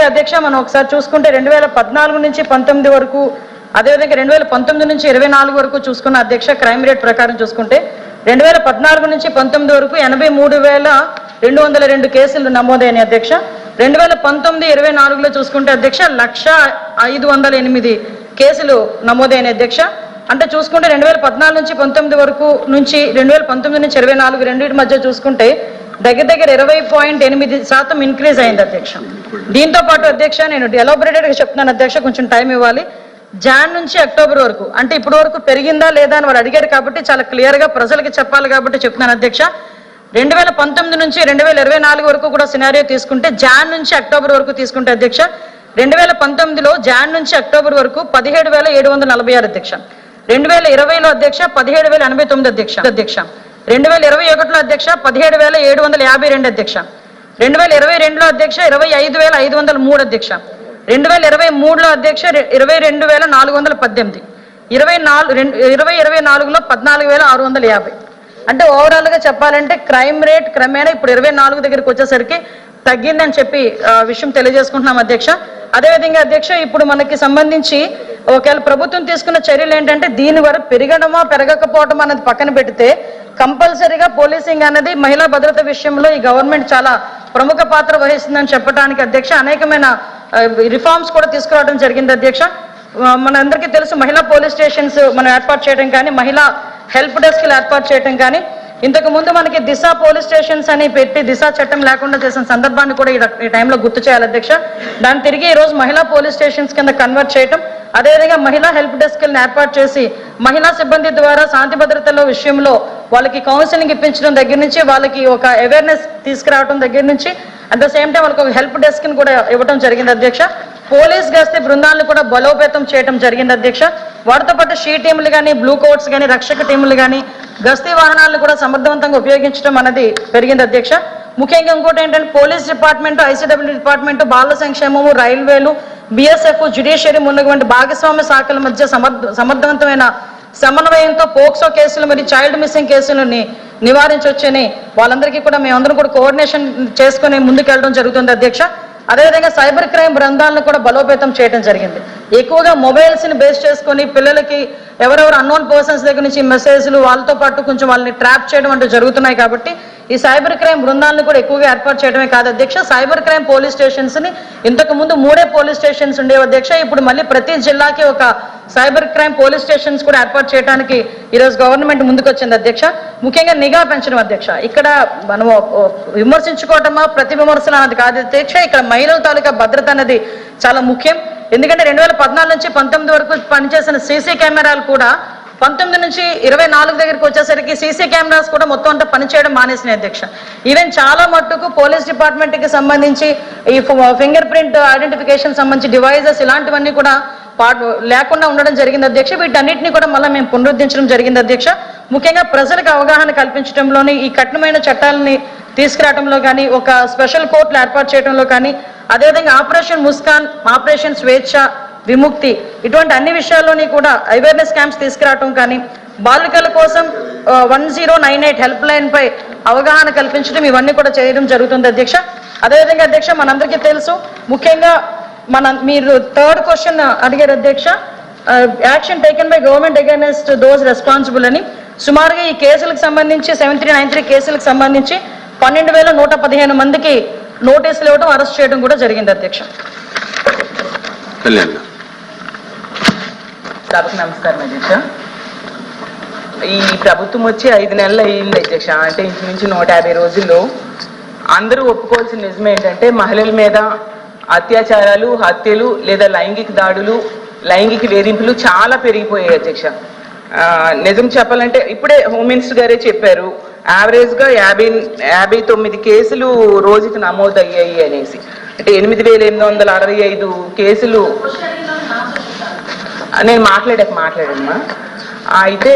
అదేవిధంగా అధ్యక్ష మనం ఒకసారి చూసుకుంటే 2014 నుంచి 19 వరకు, అదేవిధంగా 2019 నుంచి 24 వరకు చూసుకున్న అధ్యక్ష క్రైమ్ రేట్ ప్రకారం చూసుకుంటే 2014 నుంచి 19 వరకు 83,202 కేసులు నమోదైన అధ్యక్ష. 2019-24లో చూసుకుంటే అధ్యక్ష 1,508 కేసులు నమోదైన అధ్యక్ష. అంటే చూసుకుంటే 2014 నుంచి 19 వరకు నుంచి 2019 నుంచి 24 రెండింటి మధ్య చూసుకుంటే దగ్గర 20.8% ఇంక్రీజ్ అయింది అధ్యక్ష. దీంతో పాటు అధ్యక్ష నేను ఎలాబొరేటెడ్గా చెప్తున్నాను అధ్యక్ష, కొంచెం టైం ఇవ్వాలి. జాన్ నుంచి అక్టోబర్ వరకు అంటే ఇప్పటి వరకు పెరిగిందా లేదా అని వారు అడిగారు కాబట్టి చాలా క్లియర్గా ప్రజలకి చెప్పాలి కాబట్టి చెప్తున్నాను అధ్యక్ష. 2019 నుంచి 2024 వరకు కూడా సినారియో తీసుకుంటే జాన్ నుంచి అక్టోబర్ వరకు తీసుకుంటే అధ్యక్ష 2019లో జాన్ నుంచి అక్టోబర్ వరకు 17,746 అధ్యక్ష. 2020లో అధ్యక్ష 17,089 అధ్యక్ష. 2021లో అధ్యక్ష 17,752 అధ్యక్ష. 2022లో అధ్యక్ష 25,503 అధ్యక్ష. 2023లో అధ్యక్ష 22,418. 2024లో 14,650. అంటే ఓవరాల్గా చెప్పాలంటే క్రైమ్ రేట్ క్రమేణా ఇప్పుడు 24 దగ్గరికి వచ్చేసరికి తగ్గిందని చెప్పి విషయం తెలియజేసుకుంటున్నాం అధ్యక్ష. అదేవిధంగా అధ్యక్ష ఇప్పుడు మనకి సంబంధించి ఒకవేళ ప్రభుత్వం తీసుకున్న చర్యలు ఏంటంటే దీని వరకు పెరగడమా పెరగకపోవడం అనేది పక్కన పెడితే కంపల్సరీగా పోలీసింగ్ అనేది మహిళా భద్రత విషయంలో ఈ గవర్నమెంట్ చాలా ప్రముఖ పాత్ర వహిస్తుందని చెప్పడానికి అధ్యక్ష అనేకమైన రిఫార్మ్స్ కూడా తీసుకురావడం జరిగింది అధ్యక్ష. మనందరికీ తెలుసు మహిళా పోలీస్ స్టేషన్స్ మనం ఏర్పాటు చేయడం కానీ, మహిళా హెల్ప్ డెస్క్లు ఏర్పాటు చేయడం కానీ, ఇంతకు ముందు మనకి దిశ పోలీస్ స్టేషన్స్ అని పెట్టి దిశ చట్టం లేకుండా చేసిన సందర్భాన్ని కూడా ఈ టైంలో గుర్తు చేయాలి అధ్యక్ష. దాన్ని తిరిగి ఈరోజు మహిళా పోలీస్ స్టేషన్స్ కింద కన్వర్ట్ చేయటం, అదేవిధంగా మహిళా హెల్ప్ డెస్క్లను ఏర్పాటు చేసి మహిళా సిబ్బంది ద్వారా శాంతి భద్రతల విషయంలో వాళ్ళకి కౌన్సిలింగ్ ఇప్పించడం దగ్గర నుంచి, వాళ్ళకి ఒక అవేర్నెస్ తీసుకురావడం దగ్గర నుంచి, అట్ ద సేమ్ టైం వాళ్ళకి ఒక హెల్ప్ డెస్క్ని కూడా ఇవ్వడం జరిగింది అధ్యక్ష. పోలీస్ గస్తీ బృందాలను కూడా బలోపేతం చేయడం జరిగింది అధ్యక్ష. వాటితో పాటు షీ టీములు కానీ, బ్లూ కోట్స్ కానీ, రక్షక టీములు కానీ, గస్తీ వాహనాలను కూడా సమర్థవంతంగా ఉపయోగించడం అనేది పెరిగింది అధ్యక్ష. ముఖ్యంగా ఇంకోటి ఏంటంటే పోలీస్ డిపార్ట్మెంట్, ఐసీడబ్ల్యూ డిపార్ట్మెంట్, బాల సంక్షేమము, రైల్వేలు, బిఎస్ఎఫ్, జ్యుడిషియరీ ఉన్నటువంటి భాగస్వామ్య శాఖల మధ్య సమర్థవంతమైన సమన్వయంతో పోక్సో కేసులు మరియు చైల్డ్ మిస్సింగ్ కేసులని నివారించవచ్చని వాళ్ళందరికీ కూడా మేమందరం కూడా కోఆర్డినేషన్ చేసుకుని ముందుకెళ్ళడం జరుగుతుంది అధ్యక్ష. అదేవిధంగా సైబర్ క్రైమ్ బృందాలను కూడా బలోపేతం చేయడం జరిగింది. ఎక్కువగా మొబైల్స్ని బేస్ చేసుకొని పిల్లలకి ఎవరెవరు అన్నోన్ పర్సన్స్ దగ్గర నుంచి మెసేజ్లు వాళ్ళతో పాటు కొంచెం వాళ్ళని ట్రాప్ చేయడం అంటూ జరుగుతున్నాయి కాబట్టి ఈ సైబర్ క్రైమ్ బృందాలను కూడా ఎక్కువగా ఏర్పాటు చేయడమే కాదు అధ్యక్ష, సైబర్ క్రైమ్ పోలీస్ స్టేషన్స్ని ఇంతకు ముందు 3 పోలీస్ స్టేషన్స్ ఉండేవి అధ్యక్ష. ఇప్పుడు మళ్ళీ ప్రతి జిల్లాకి ఒక సైబర్ క్రైమ్ పోలీస్ స్టేషన్స్ కూడా ఏర్పాటు చేయడానికి ఈరోజు గవర్నమెంట్ ముందుకు వచ్చింది అధ్యక్ష. ముఖ్యంగా నిఘా పెంచడం అధ్యక్ష. ఇక్కడ మనం విమర్శించుకోవటమా ప్రతి విమర్శలు అన్నది కాదు అధ్యక్ష, ఇక్కడ మహిళల తాలూకా భద్రత అనేది చాలా ముఖ్యం. ఎందుకంటే 2014 నుంచి 19 వరకు పనిచేసిన సీసీ కెమెరాలు కూడా 19 నుంచి 24 దగ్గరికి వచ్చేసరికి సీసీ కెమెరాస్ కూడా మొత్తం అంతా పనిచేయడం మానేసినాయి అధ్యక్ష. ఈవెన్ చాలా మట్టుకు పోలీస్ డిపార్ట్మెంట్కి సంబంధించి ఈ ఫింగర్ ప్రింట్ ఐడెంటిఫికేషన్ సంబంధించి డివైజెస్ ఇలాంటివన్నీ కూడా లేకుండా ఉండడం జరిగింది అధ్యక్ష. వీటన్నిటిని కూడా మళ్ళీ మేము పునరుద్ధరించడం జరిగింది అధ్యక్ష. ముఖ్యంగా ప్రజలకు అవగాహన కల్పించడంలోని, ఈ కఠినమైన చట్టాలని తీసుకురావడంలో కానీ, ఒక స్పెషల్ కోర్టులు ఏర్పాటు చేయడంలో కానీ, అదేవిధంగా ఆపరేషన్ ముస్కాన్, ఆపరేషన్ స్వేచ్ఛ, విముక్తి ఇటువంటి అన్ని విషయాల్లోని కూడా అవేర్నెస్ క్యాంప్స్ తీసుకురావటం కానీ, బాలికల కోసం 1098 హెల్ప్ లైన్ పై అవగాహన కల్పించడం ఇవన్నీ కూడా చేయడం జరుగుతుంది అధ్యక్ష. అదేవిధంగా అధ్యక్ష మనందరికీ తెలుసు ముఖ్యంగా మీరు 3rd క్వశ్చన్ అడిగారు అధ్యక్ష, action taken by government against those responsible అని. సుమారుగా ఈ కేసులకు సంబంధించి 7393 కేసులకు సంబంధించి 12,115 మందికి నోటీసులు ఇవ్వడం, అరెస్ట్ చేయడం కూడా జరిగింది అధ్యక్ష. నమస్కారం అధ్యక్ష. ఈ ప్రభుత్వం వచ్చి 5 నెలలు అయ్యింది అధ్యక్ష. అంటే ఇంచుమించు 150 రోజుల్లో అందరూ ఒప్పుకోవాల్సిన నిజం ఏంటంటే మహిళల మీద అత్యాచారాలు, హత్యలు లేదా లైంగిక దాడులు, లైంగిక వేధింపులు చాలా పెరిగిపోయాయి అధ్యక్ష. నిజం చెప్పాలంటే ఇప్పుడే హోమ్ మినిస్టర్ గారే చెప్పారు, యావరేజ్గా 59 కేసులు రోజుకి నమోదయ్యాయి అనేసి. అంటే 8,865 కేసులు. నేను మాట్లాడమ్మా. అయితే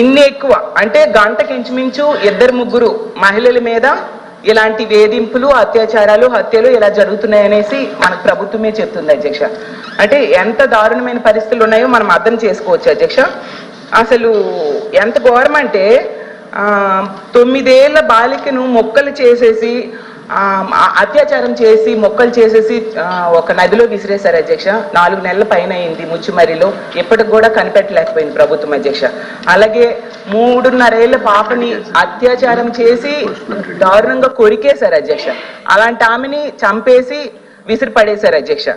ఇన్ని ఎక్కువ అంటే గంటకి ఇంచుమించు 2-3 మహిళల మీద ఇలాంటి వేధింపులు, అత్యాచారాలు, హత్యలు ఇలా జరుగుతున్నాయనేసి మనకు ప్రభుత్వమే చెప్తుంది అధ్యక్ష. అంటే ఎంత దారుణమైన పరిస్థితులు ఉన్నాయో మనం అర్థం చేసుకోవచ్చు అధ్యక్ష. అసలు ఎంత ఘోరం అంటే 9 ఏళ్ల బాలికను మొక్కలు చేసేసి అత్యాచారం చేసి మొక్కలు చేసేసి ఒక నదిలో విసిరేశారు అధ్యక్ష. 4 నెలల పైన అయింది ముచ్చుమరిలో, ఇప్పటికి కూడా కనిపెట్టలేకపోయింది ప్రభుత్వం అధ్యక్ష. అలాగే 3.5 ఏళ్ల పాపని అత్యాచారం చేసి దారుణంగా కొరికేశారు అధ్యక్ష. అలాంటి ఆమెని చంపేసి విసిరి పడేశారు అధ్యక్ష.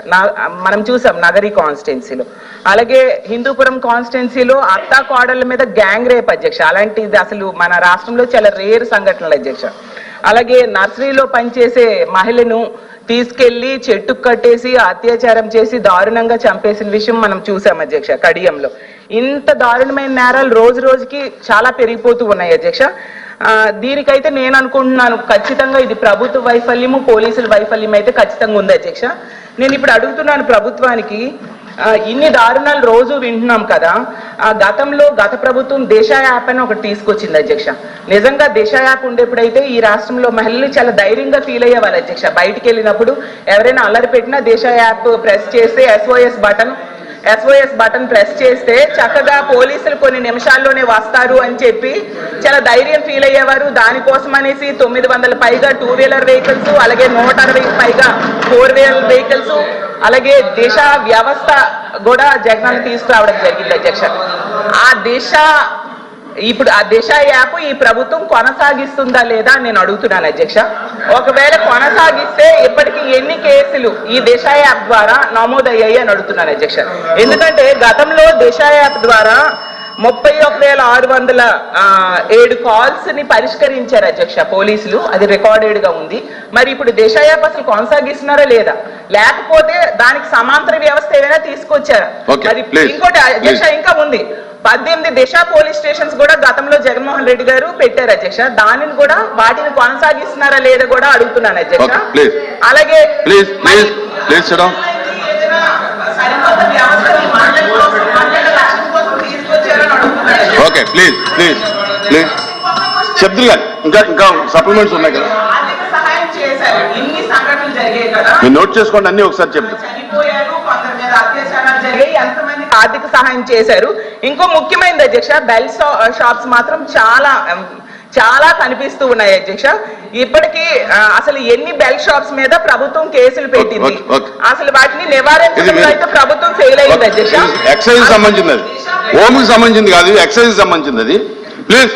మనం చూసాం నగరి కాన్స్టిట్యున్సీలో. అలాగే హిందూపురం కాన్స్టిట్యున్సీలో అత్తా కోడళ్ళ మీద గ్యాంగ్ రేప్ అధ్యక్ష. అలాంటిది అసలు మన రాష్ట్రంలో చాలా రేర్ సంఘటనలు అధ్యక్ష. అలాగే నర్సరీలో పనిచేసే మహిళను తీసుకెళ్లి చెట్టుకు కట్టేసి అత్యాచారం చేసి దారుణంగా చంపేసిన విషయం మనం చూసాం అధ్యక్ష కడియంలో. ఇంత దారుణమైన నేరాలు రోజు రోజుకి చాలా పెరిగిపోతూ ఉన్నాయి అధ్యక్ష. దీనికైతే నేను అనుకుంటున్నాను ఖచ్చితంగా ఇది ప్రభుత్వ వైఫల్యము, పోలీసుల వైఫల్యం అయితే ఖచ్చితంగా ఉంది అధ్యక్ష. నేను ఇప్పుడు అడుగుతున్నాను ప్రభుత్వానికి, ఇన్ని దారుణాలు రోజు వింటున్నాం కదా, గతంలో గత ప్రభుత్వం దిశ యాప్ అని ఒకటి తీసుకొచ్చింది అధ్యక్ష. నిజంగా దిశ యాప్ ఉండేప్పుడైతే ఈ రాష్ట్రంలో మహిళలు చాలా ధైర్యంగా ఫీల్ అయ్యేవాళ్ళు అధ్యక్ష. బయటికి వెళ్ళినప్పుడు ఎవరైనా అల్లరి పెట్టినా దిశ యాప్ ప్రెస్ చేస్తే SOS బటన్ ప్రెస్ చేస్తే చక్కగా పోలీసులు కొన్ని నిమిషాల్లోనే వస్తారు అని చెప్పి చాలా ధైర్యం ఫీల్ అయ్యేవారు. దానికోసం అనేసి 900 పైగా 2-వీలర్ వెహికల్స్, అలాగే 160 పైగా 4-వీలర్ వెహికల్స్, అలాగే దిశ వ్యవస్థ కూడా జగన్ తీసుకురావడం జరిగింది అధ్యక్ష. ఇప్పుడు ఆ దిశ యాప్ ఈ ప్రభుత్వం కొనసాగిస్తుందా లేదా అని నేను అడుగుతున్నాను అధ్యక్ష. ఒకవేళ కొనసాగిస్తే ఇప్పటికీ ఎన్ని కేసులు ఈ దిశ యాప్ ద్వారా నమోదయ్యాయి అని అడుగుతున్నాను అధ్యక్ష. ఎందుకంటే గతంలో దిశ యాప్ ద్వారా 31,607 కాల్స్ ని పరిష్కరించారు అధ్యక్ష పోలీసులు. అది రికార్డెడ్ గా ఉంది. మరి ఇప్పుడు దిశ యాప్ అసలు కొనసాగిస్తున్నారా లేదా, లేకపోతే దానికి సమాంతర వ్యవస్థ ఏమైనా తీసుకొచ్చారా? మరి ఇంకోటి అధ్యక్ష ఇంకా ఉంది, 18 దిశ పోలీస్ స్టేషన్స్ కూడా గతంలో జగన్మోహన్ రెడ్డి గారు పెట్టారు అధ్యక్ష. దానిని కూడా వాటిని కొనసాగిస్తున్నారా లేదా కూడా అడుగుతున్నాను అధ్యక్ష. అలాగే ఓకే ప్లీజ్ ప్లీజ్ ప్లీజ్ చెప్తున్నా ఇంకా సప్లిమెంట్స్ ఉన్నాయి కదా, మీరు నోట్ చేసుకోండి అన్ని ఒకసారి చెప్తాను. ఆర్థిక సహాయం చేశారు. ఇంకో ముఖ్యమైనది అధ్యక్ష, బెల్ షాప్స్ మాత్రం చాలా కనిపిస్తూ ఉన్నాయి అధ్యక్ష. ఇప్పటికీ అసలు ఎన్ని బెల్ షాప్స్ మీద ప్రభుత్వం కేసులు పెట్టింది, అసలు వాటిని నివారించడంలో అయితే ప్రభుత్వం ఫెయిల్ అయింది అధ్యక్ష. ఎక్సైజ్ సంబంధించింది, అది హోమ్ కి సంబంధించింది కాదు, ఎక్సైజ్ సంబంధించింది అది. ప్లీజ్